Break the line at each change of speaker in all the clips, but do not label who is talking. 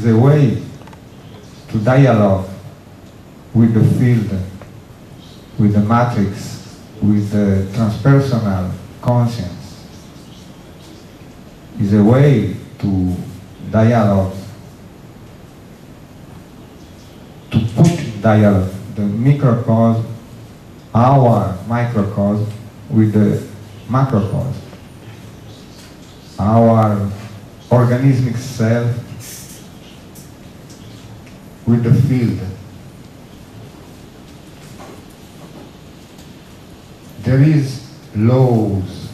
a way to dialogue with the field, with the matrix, with the transpersonal conscience. Is a way to dialogue, to put in dialogue the microcosm, our microcosm, with the macrocosm, our organismic self with the field. There is laws,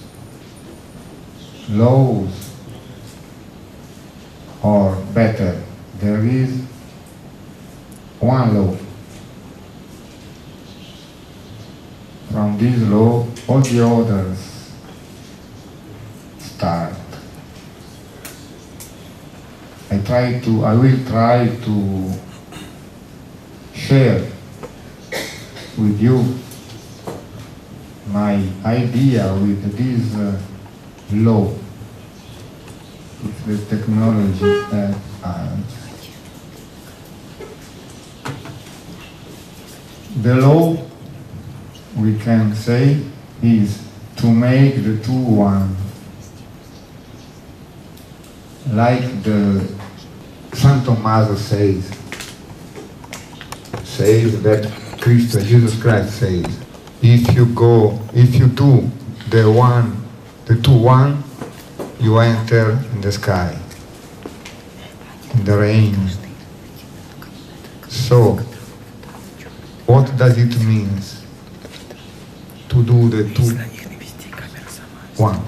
or better, there is one law. From this law, all the others start. I will try to share with you my idea with this law, with the technology that the law, we can say, is to make the two one. Like the San Tommaso says that Jesus Christ says, if you do the two one, you enter in the sky, in the rain. So, what does it mean to do the two one?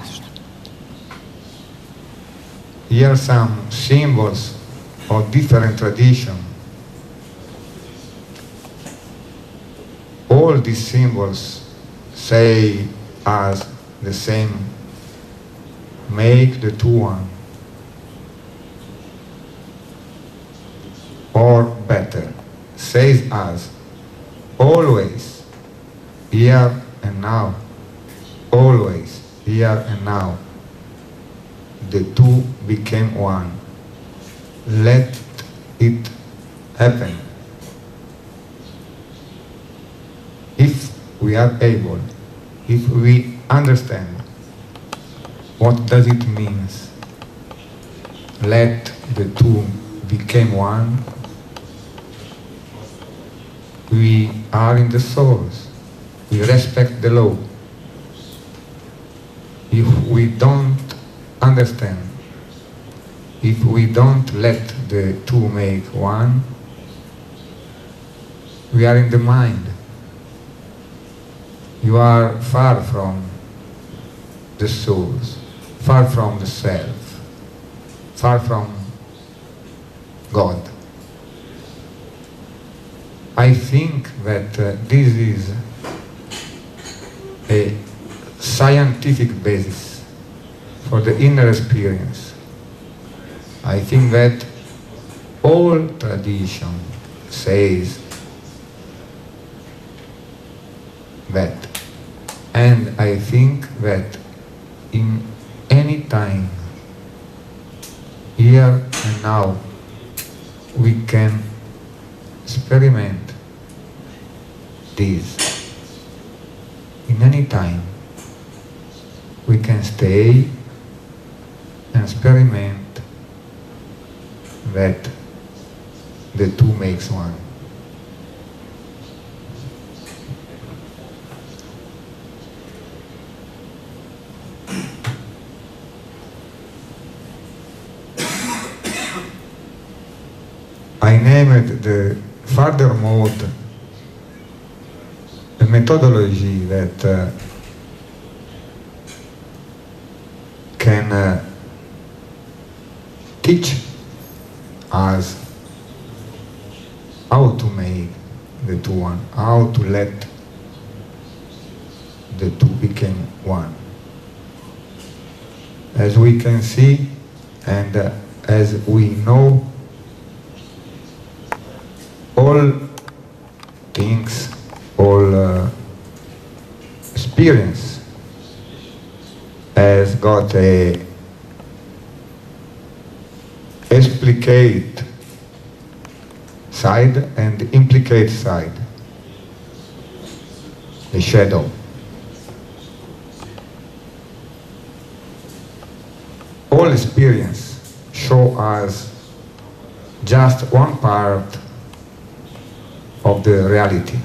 Here are some symbols of different traditions. All these symbols say as the same, make the two one. Or better, says as always, here and now, always, here and now. The two became one. Let it happen. If we are able, if we understand what does it mean, let the two become one, we are in the souls. We respect the law. If we don't understand, if we don't let the two make one, we are in the mind. You are far from the souls, far from the self, far from God. I think that this is a scientific basis for the inner experience. I think that all tradition says that, and I think that in any time, here and now, we can experiment this. In any time, we can stay and experiment that the two makes one. I named the further mode a methodology that can teach us how to make the two one, how to let the two become one. As we can see, and as we know, all things, all experience has got a explicate side and the implicate side, the shadow. All experience show us just one part of the reality.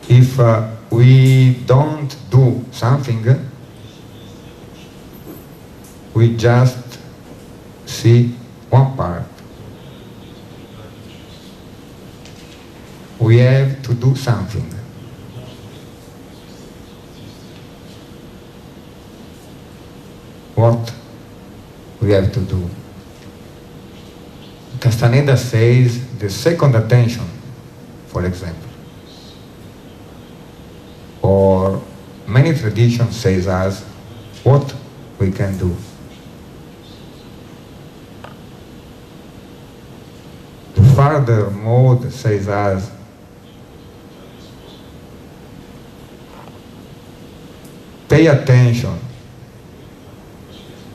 If we don't do something, we just see one part. We have to do something. What we have to do? Castaneda says the second attention, for example. Or many traditions says us what we can do. The further mode says us pay attention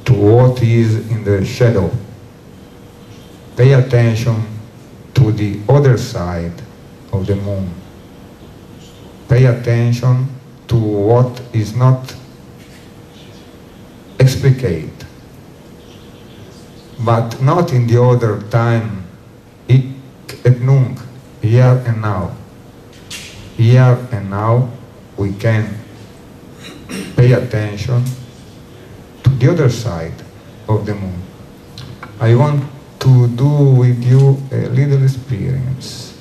to what is in the shadow. Pay attention to the other side of the moon. Pay attention to what is not explicate, but not in the other time, hic et nunc, here and now. Here and now we can pay attention to the other side of the moon. I want to do with you a little experience.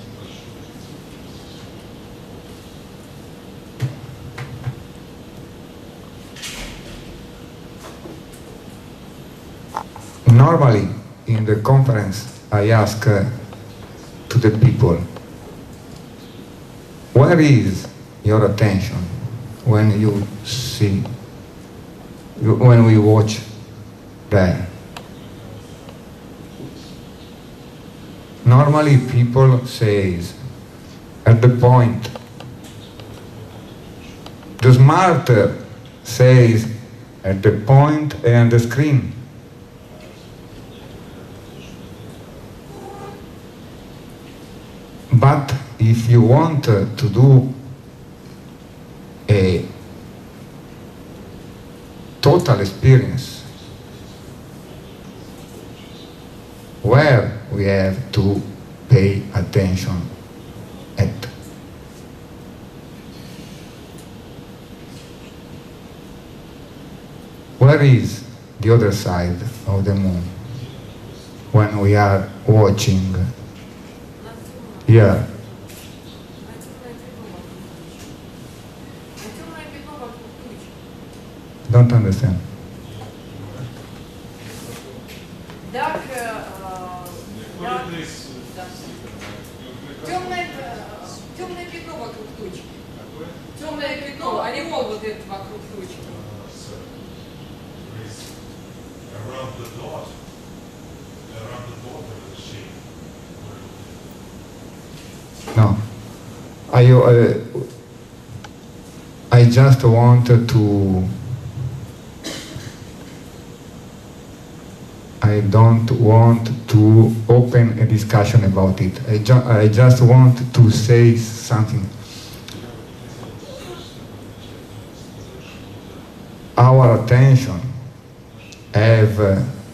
Normally, in the conference, I ask to the people, where is your attention when you see, when we watch there? Normally, people say, at the point. The smarter says, at the point and the screen. But if you want to do a total experience, where we have to pay attention at? Where is the other side of the moon when we are watching? Here. Don't understand.
Темное пятно вокруг тучки. Темное пятно, ореол вот этот вокруг тучки.
No, I just want to. I don't want to open a discussion about it. I just want to say something. Our attention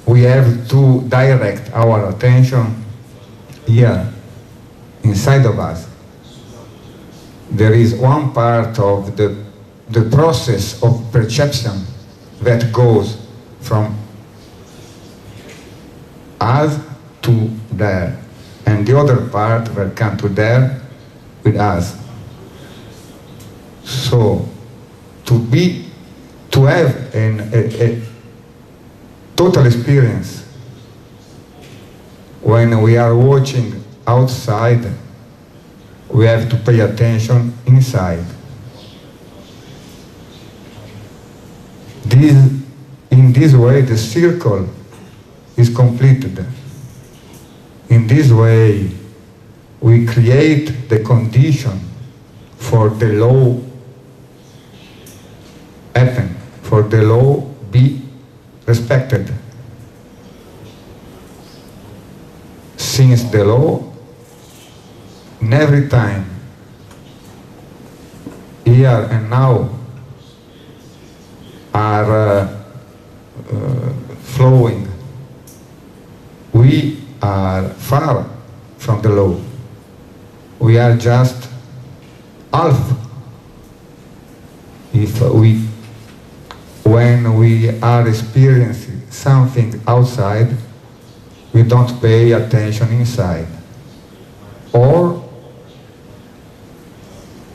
we have to direct our attention here, inside of us. There is one part of the process of perception that goes from us to there, and the other part will come to there with us. So, to have a total experience when we are watching outside, we have to pay attention inside. In this way, the circle is completed. In this way, we create the condition for the law happen, for the law be respected. since the law, in every time, here and now, are flowing, we are far from the law. We are just half. When we are experiencing something outside, we don't pay attention inside. Or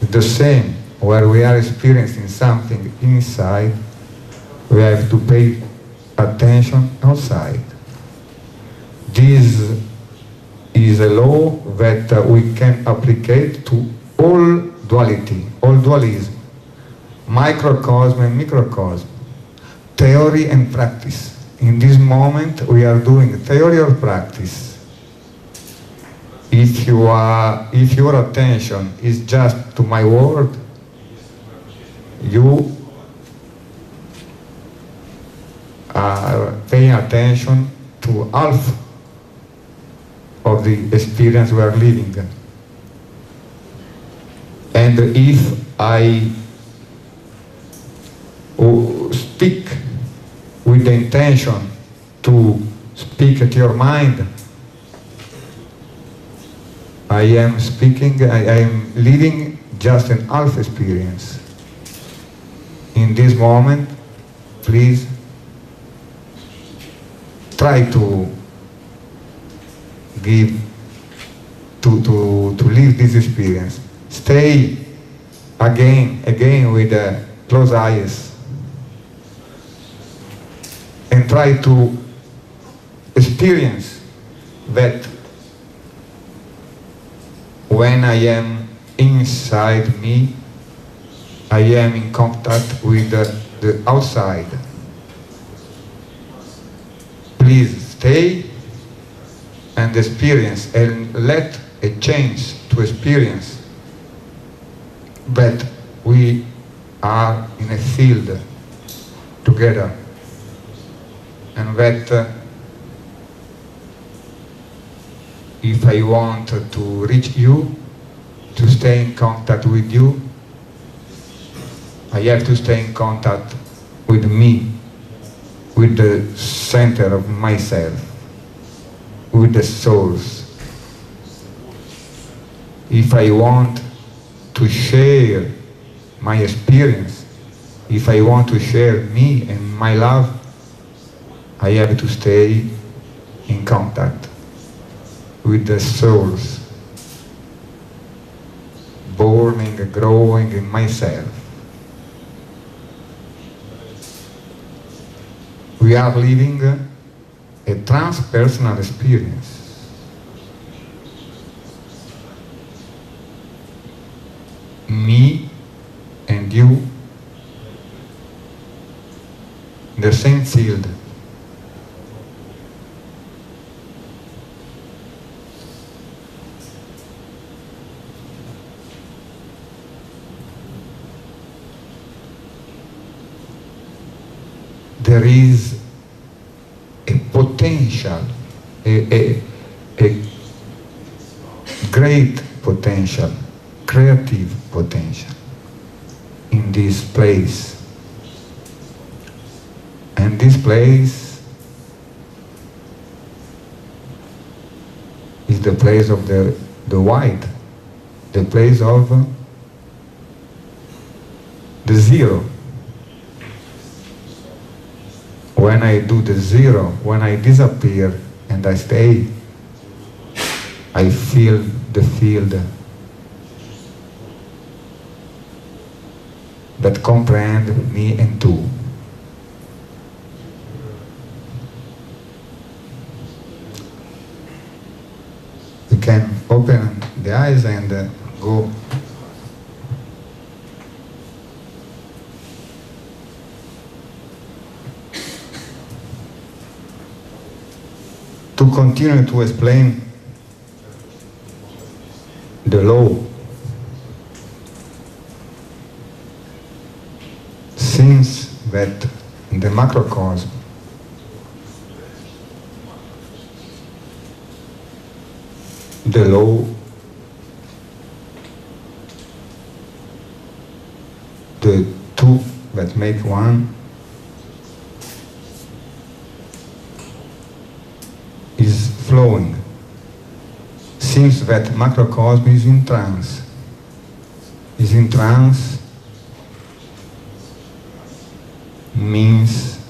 the same, where we are experiencing something inside, we have to pay attention outside. This is a law that we can apply to all duality, all dualism, microcosm and microcosm, theory and practice. In this moment we are doing theory or practice. If your attention is just to my word, you are paying attention to half of the experience we are living. And if I speak with the intention to speak at your mind, I am living just an half experience. In this moment, please try to live this experience. Stay again with closed eyes and try to experience that when I am inside me, I am in contact with the outside. Please stay and experience, and let a change to experience that we are in a field together, and that if I want to reach you, to stay in contact with you, I have to stay in contact with me, with the center of myself, with the source. If I want to share my experience, if I want to share me and my love, I have to stay in contact with the source, burning, growing in myself. We are living a transpersonal experience. Me and you, the same field. There is a potential, a great potential, creative potential in this place. And this place is the place of the white, the place of the zero. When I do the zero, when I disappear and I stay, I feel the field that comprehend me and two. You can open the eyes and go. To continue to explain the law, since that in the macrocosm the law, the two that make one, is flowing. Seems that macrocosm is in trance. Is in trance means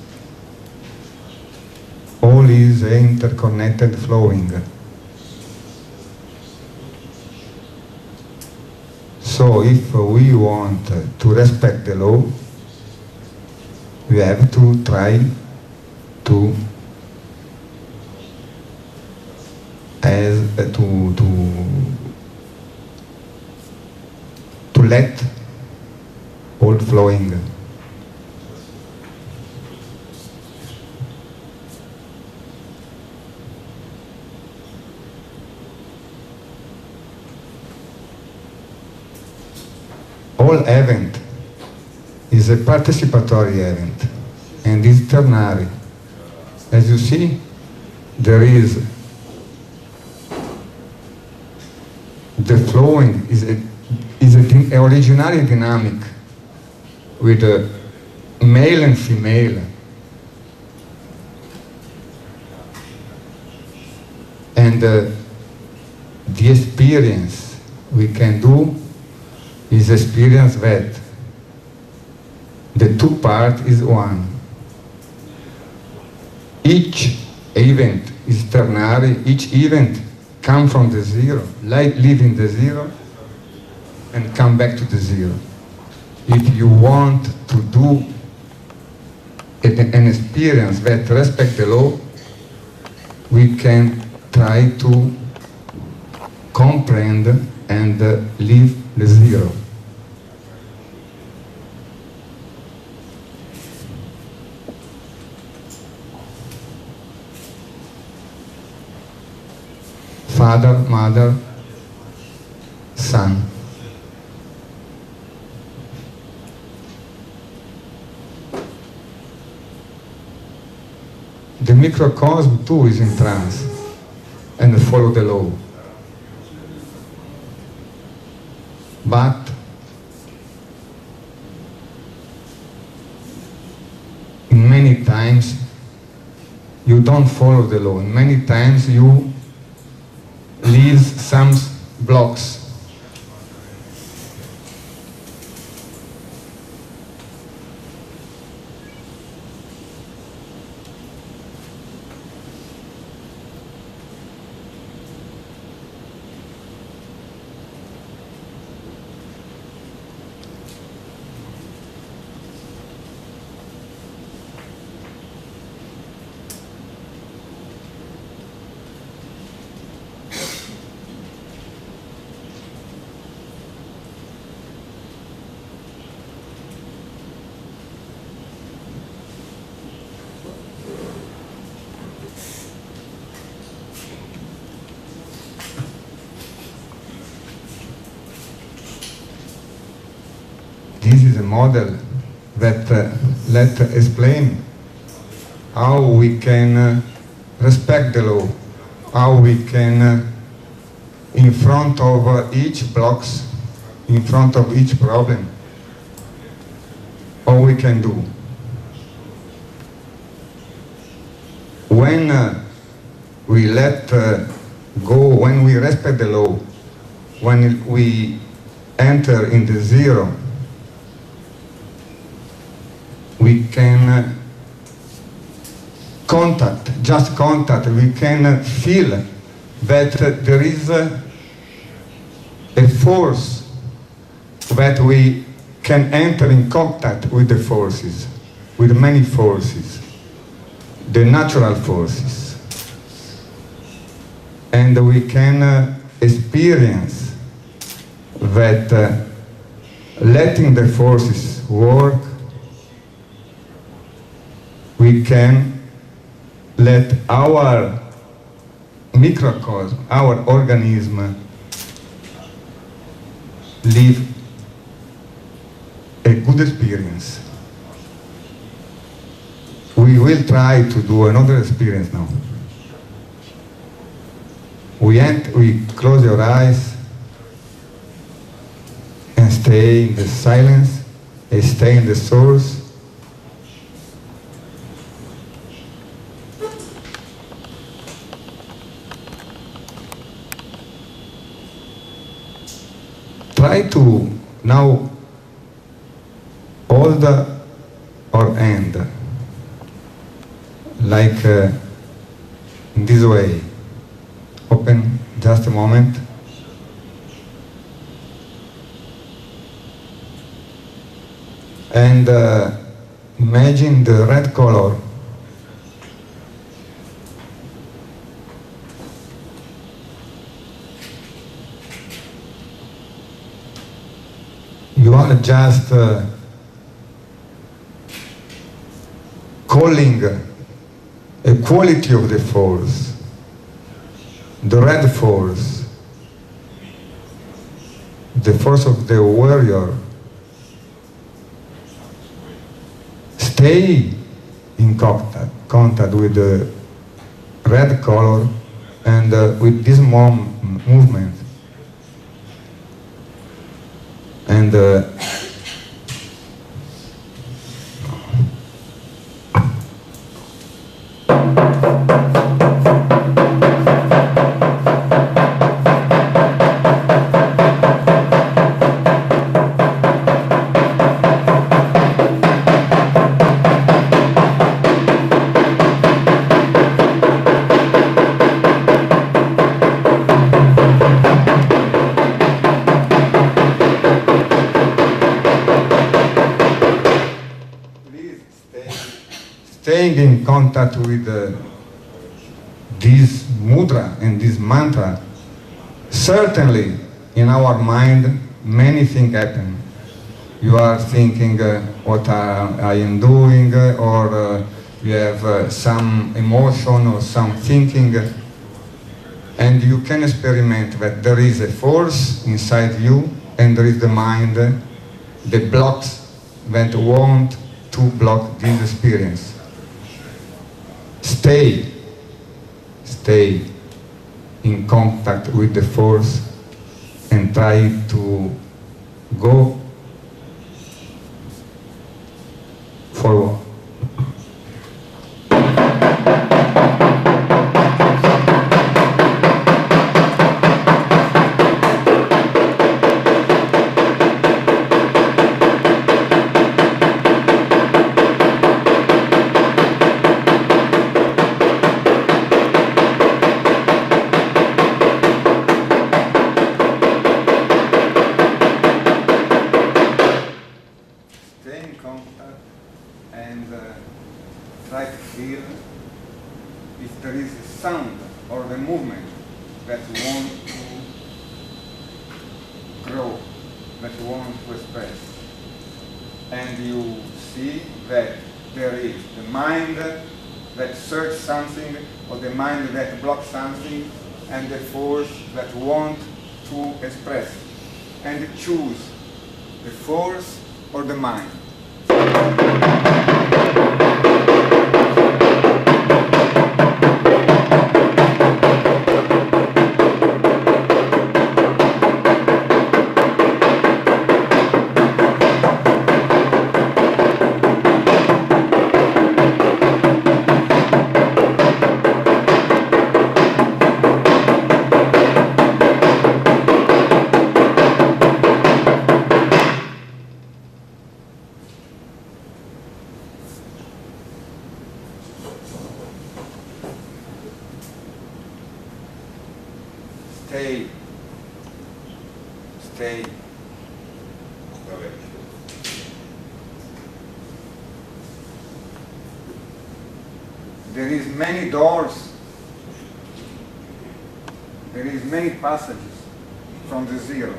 all is interconnected flowing. So if we want to respect the law, we have to try to let all flowing. All event is a participatory event and is ternary. As you see, there is the flowing is an originary dynamic with a male and female. And the experience we can do is experience that the two part is one. Each event is ternary, each event come from the zero, live in the zero, and come back to the zero. If you want to do an experience that respects the law, we can try to comprehend and live the zero. Father, mother, son. The microcosm too is in trance and follow the law. But many times you don't follow the law. Many times you leave some blocks. This is a model that let explain how we can respect the law, how we can, in front of each blocks, in front of each problem, how we can do. When we let go, when we respect the law, when we enter in the zero, we can just contact, we can feel that there is a force that we can enter in contact with the forces, with many forces, the natural forces. And we can experience that letting the forces work, we can let our microcosm, our organism, live a good experience. We will try to do another experience now. we close your eyes and stay in the silence, and stay in the source. Try to now hold or end, like in this way. Open just a moment. And imagine the red color. You are just calling a quality of the force, the red force, the force of the warrior. Stay in contact with the red color and with this movement. And staying in contact with this mudra and this mantra, certainly in our mind many things happen. You are thinking what I am doing, or you have some emotion or some thinking, and you can experiment that there is a force inside you and there is the mind that blocks, that want to block this experience. Stay in contact with the force and try to go forward. And try to feel if there is a sound or a movement that you want to grow, that you want to express. And you see that there is the mind that searches something, or the mind that blocks something, and the force that want to express. And choose the force or the mind. Stay. There is many doors. There is many passages from the zero.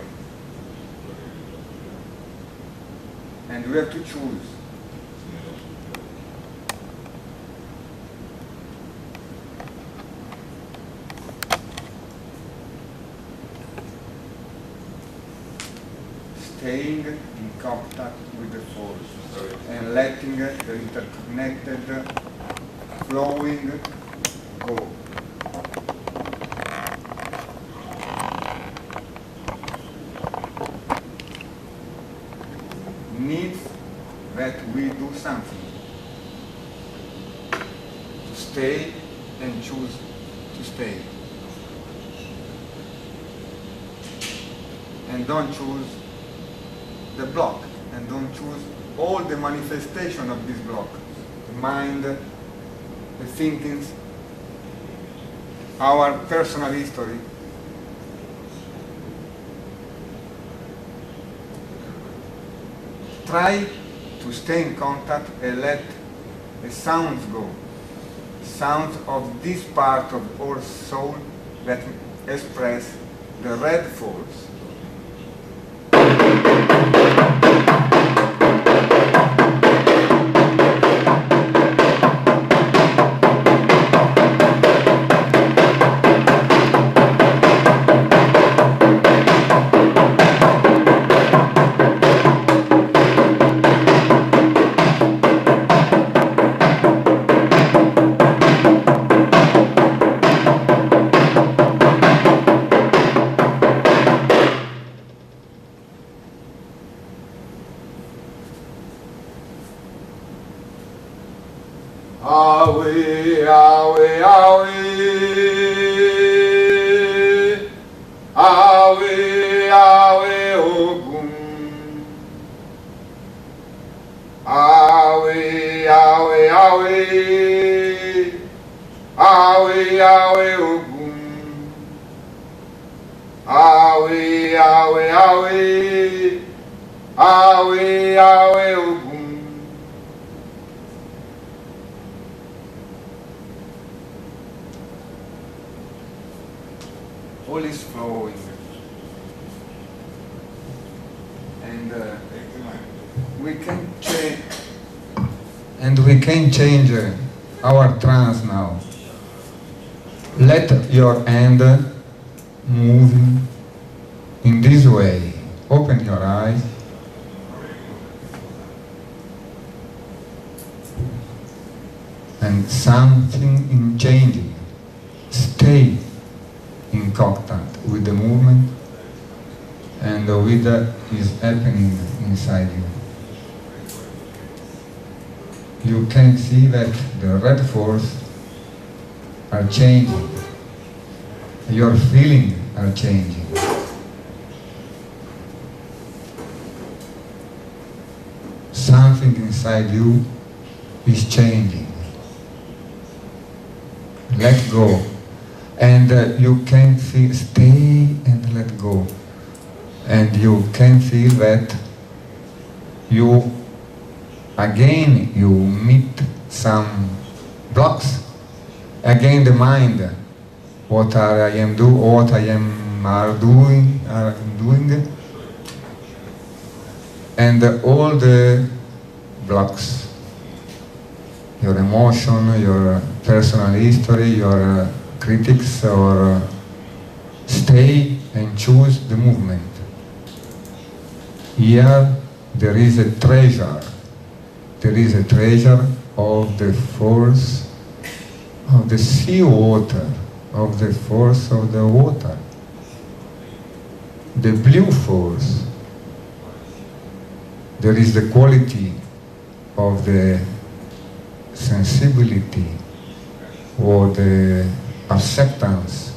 And we have to choose. Staying in contact with the force and letting the interconnected flowing go. needs that we do something. To stay and choose to stay. And don't choose the block, and don't choose all the manifestation of this block. The mind, the thinkings, our personal history. Try to stay in contact and let the sounds go. Sounds of this part of our soul that express the red force.
Awe, awe, awe, awe, awe, Ogun. Awe, awe, awe, awe, awe, Ogun. Awe, awe, awe, awe, awe, Ogun. All is flowing, and we can change our trance now. Let your hand move in this way. Open your eyes. And something in changing. Stay in contact with the movement and with what is happening inside you. You can see that the red force are changing. Your feelings are changing. Something inside you is changing. Let go. And you can feel, stay and let go. And you can feel that you meet some blocks. Again the mind, what I am doing, and all the blocks, your emotion, your personal history, your critics, or stay and choose the movement. Here there is a treasure. There is a treasure of the force of the sea water, of the force of the water, the blue force. There is the quality of the sensibility or the acceptance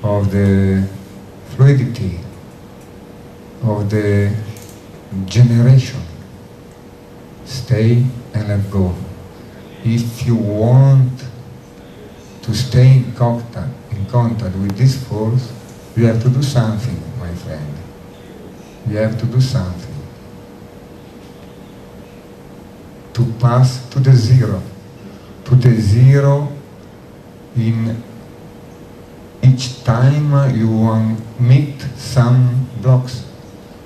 of the fluidity of the generation. Stay and let go. If you want to stay in contact with this force, you have to do something, my friend. You have to do something to pass to the zero. To the zero in each time you meet some blocks,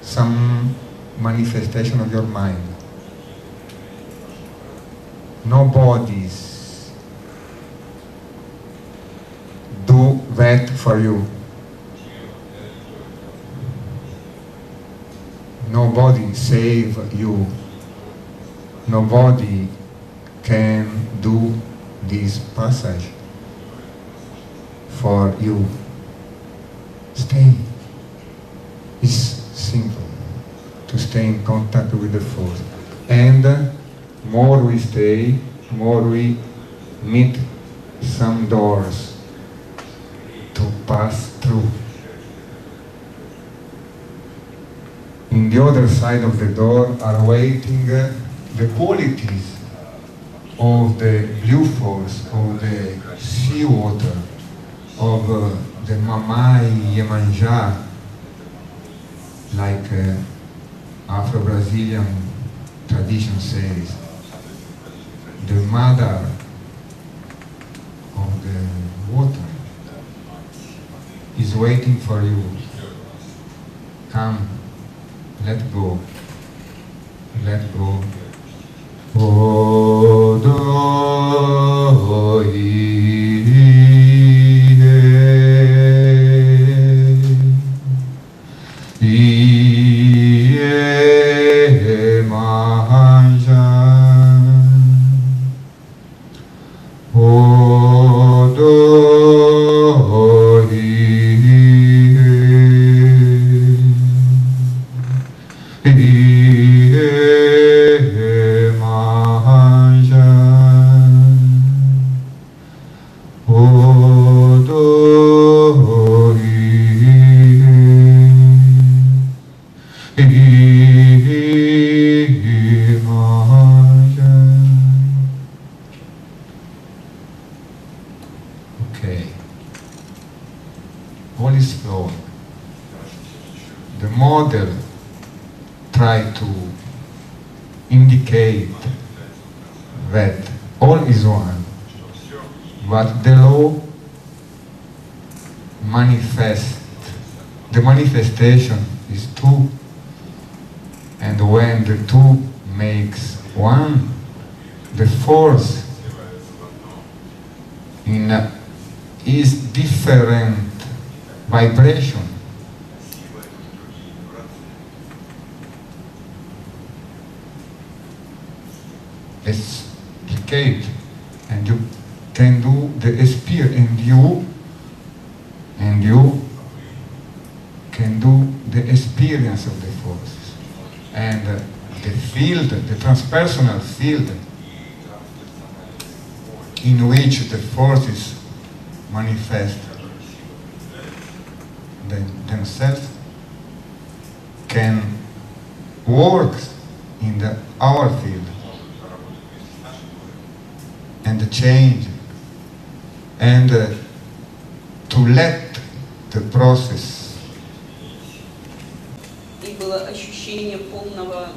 some manifestation of your mind. Nobody's do that for you. Nobody save you. Nobody can do this passage for you. Stay. It's simple. to stay in contact with the force. And more we stay, more we meet some doors to pass through. In the other side of the door are waiting the qualities of the blue force, of the seawater, of the Mamai Iemanjá, like Afro-Brazilian tradition says, the mother of the water is waiting for you. Come, let go, let go. Okay. All is flowing. The model try to indicate that all is one, but the law manifests. The manifestation is two, and when the two makes one, the force is different vibration. Explicate, and you can do the experience, and you can do the experience of the forces, and the field, the transpersonal field in which the forces manifest themselves can work in our field and change, and to let the process.
И было ощущение полного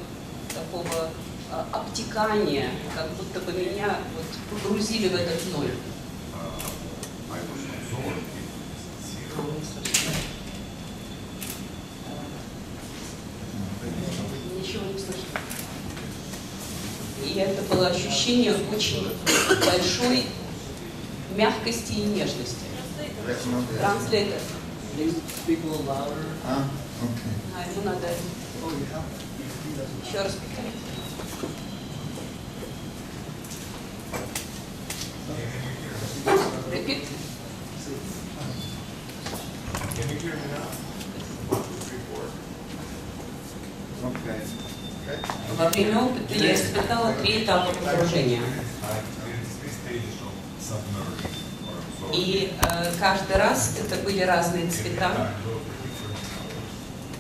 такого обтекания, как будто бы меня вот погрузили в этот ноль. Ничего не слышно. И это было ощущение очень большой мягкости и нежности. Транслейтер. Ему надо еще раз повторить. Repeat. Во время опыта я испытала 3 этапа погружения. И каждый раз это были разные цвета.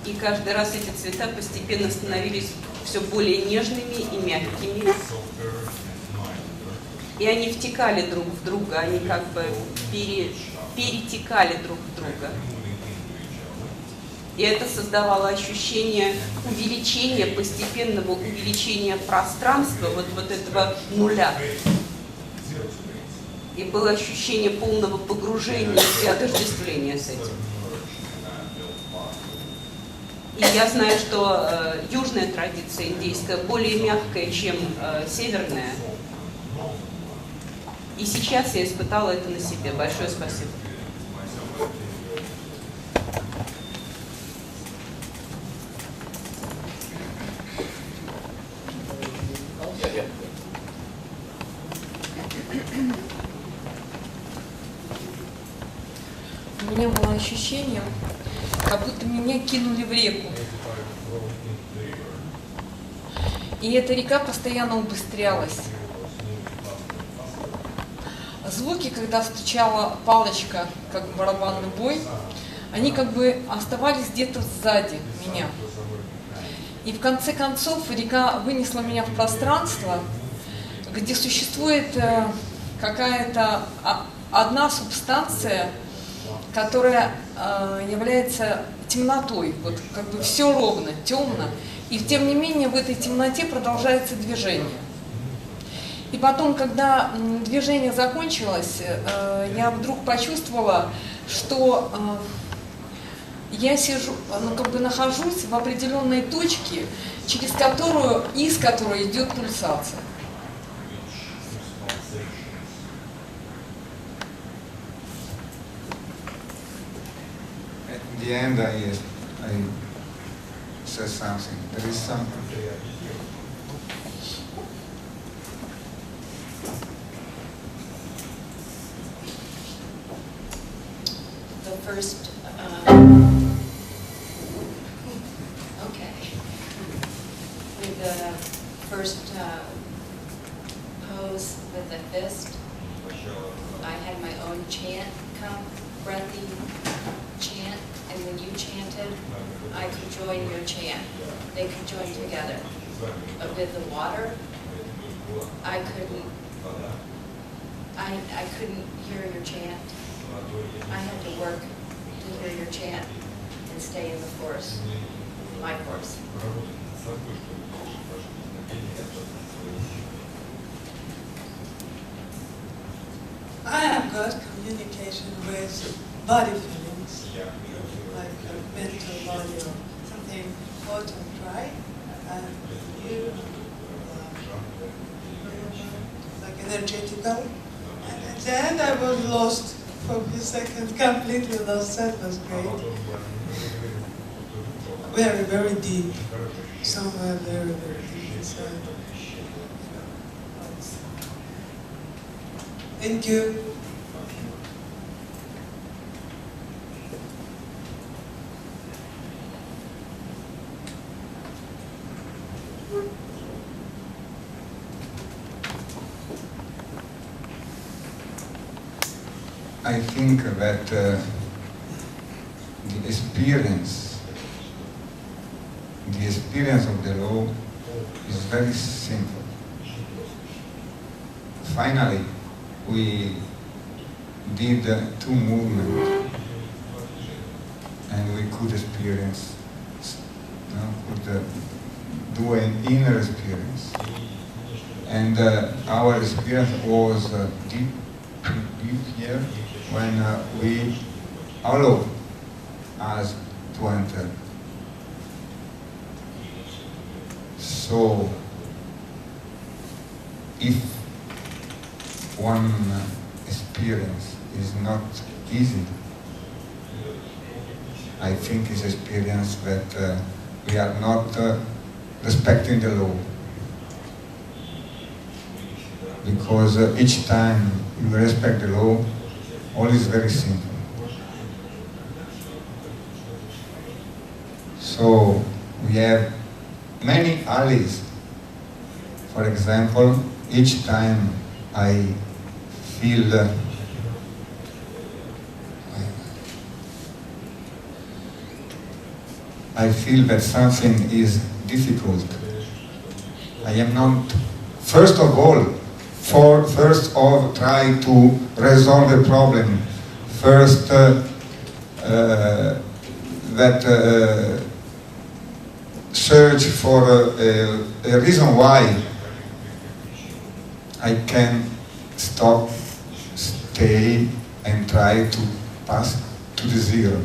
И каждый раз эти цвета постепенно становились все более нежными и мягкими. И они втекали друг в друга, они как бы перетекали друг в друга. И это создавало ощущение увеличения, постепенного увеличения пространства, вот этого нуля. И было ощущение полного погружения и отождествления с этим. И я знаю, что южная традиция индейская более мягкая, чем северная. И сейчас я испытала это на себе. Большое спасибо.
У меня было ощущение, как будто меня кинули в реку. И эта река постоянно убыстрялась. Звуки, когда стучала палочка, как барабанный бой, они как бы оставались где-то сзади меня. И в конце концов река вынесла меня в пространство, где существует какая-то одна субстанция, которая является темнотой. Вот как бы все ровно, темно. И тем не менее в этой темноте продолжается движение. И потом, когда движение закончилось, я вдруг почувствовала, что я сижу, как бы нахожусь в определенной точке, из которой идет пульсация.
At the end, I said something. There is something.
The first, okay. With the first pose with the fist, I had my own chant come, breathy chant, and when you chanted, I could join your chant. They could join together. But with the water, I couldn't hear your chant. I had to work to hear your chant and stay in the course, my course.
I have got communication with body feelings, like a mental body or something hot and dry, and you, like energetical. And at the end I was lost for a few seconds, completely lost. That was great. Very, very deep. Somewhere very, very deep inside. Thank you.
I think that the experience of the law is very simple. Finally, we did two movements and we could experience, could do an inner experience. And our experience was deep here when we allow us to enter. So, if one experience is not easy, I think it's experience that we are not respecting the law. Because each time you respect the law, all is very simple. So we have many allies. For example, each time I feel that something is difficult, I am not, first of try to resolve the problem. First, search for a reason why I can stop, stay, and try to pass to the zero.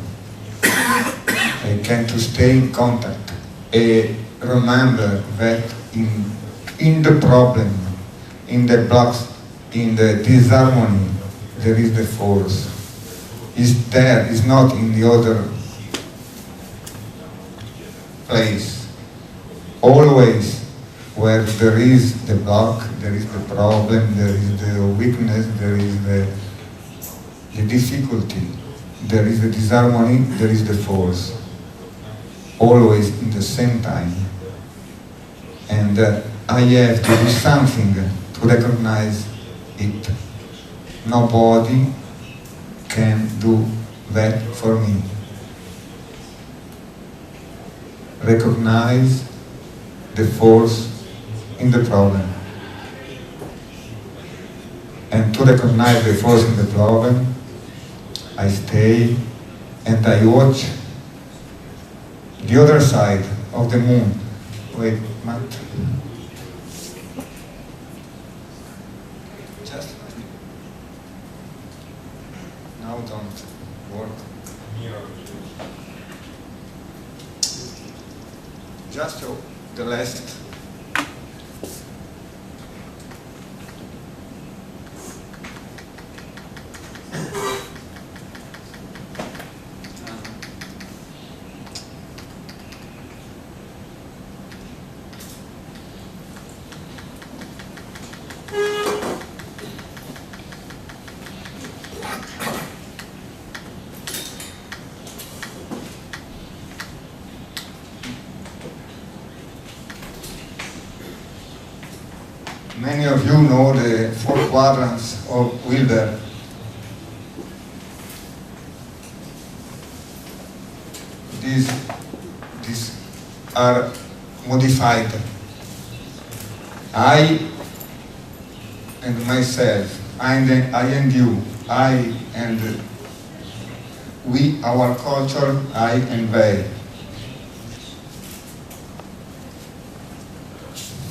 I can to stay in contact. Remember that in the problem, in the blocks, in the disharmony, there is the force. It's there, it's not in the other place. Always where there is the block, there is the problem, there is the weakness, there is the difficulty, there is the disharmony, there is the force. Always in the same time. and I have to do something to recognize it. Nobody can do that for me. Recognize the force in the problem. And to recognize the force in the problem, I stay and I watch the other side of the moon. Wait, Matt. Just now don't work. Just the last. Many of you know the 4 quadrants of Wilber. These are modified. I and myself, I and you, I and we, our culture, I and they.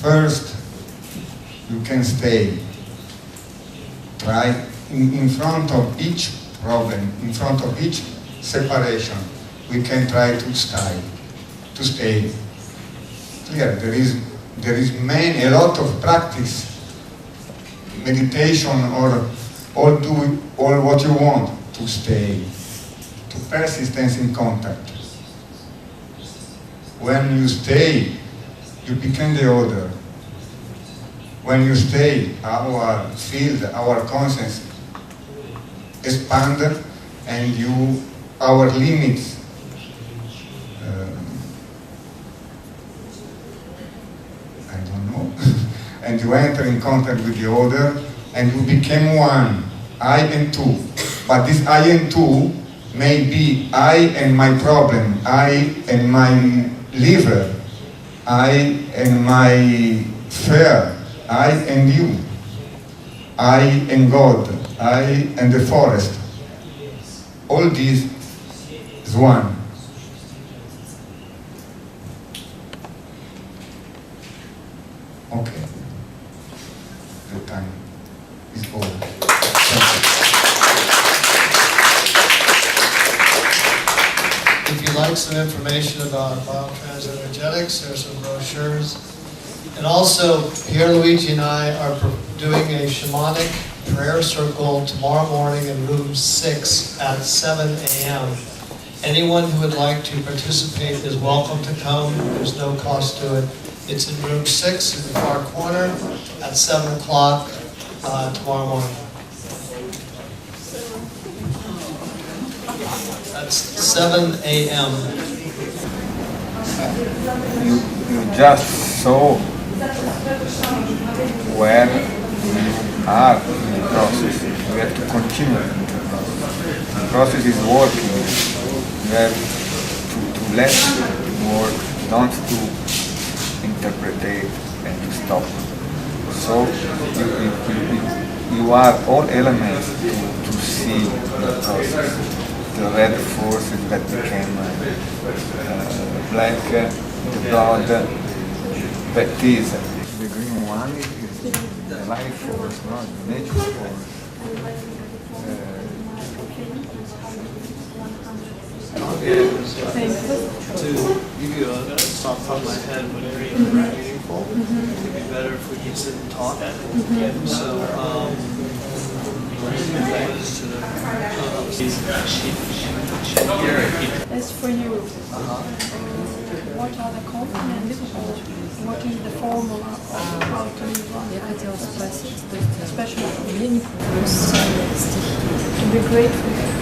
First, you can stay. Try in front of each problem, in front of each separation, we can try to stay. Clear, there is a lot of practice, meditation or all what you want to stay, to persistence in contact. When you stay, you become the other. When you stay, our field, our conscience expand, and our limits I don't know, and you enter in contact with the other, and you become one, I and two. But this I and two may be I and my problem, I and my liver, I and my fear, I and you, I and God, I and the forest. All this is one. Okay. The time is over.
If you'd like some information about biotransenergetics, there's some brochures. And also, Pierluigi and I are doing a shamanic prayer circle tomorrow morning in room 6 at 7 a.m. Anyone who would like to participate is welcome to come. There's no cost to it. It's in room 6 in the far corner at 7 o'clock tomorrow morning. That's 7 a.m.
You just saw where you are in the process. You have to continue. The process is working. You have to let it work, not to interpret and to stop. So you are all elements to see the process. The red forces that became black, the blood, that is. The green one is the life force, not the nature force.
To give you a thought on my head, whenever you're meaningful, it'd be better if we could sit and talk. So,
As for you, what are the components or what is the formula of how to live life?
Я хотела спросить, то есть,
Especially for me.
я не плюс стихи.
To be grateful.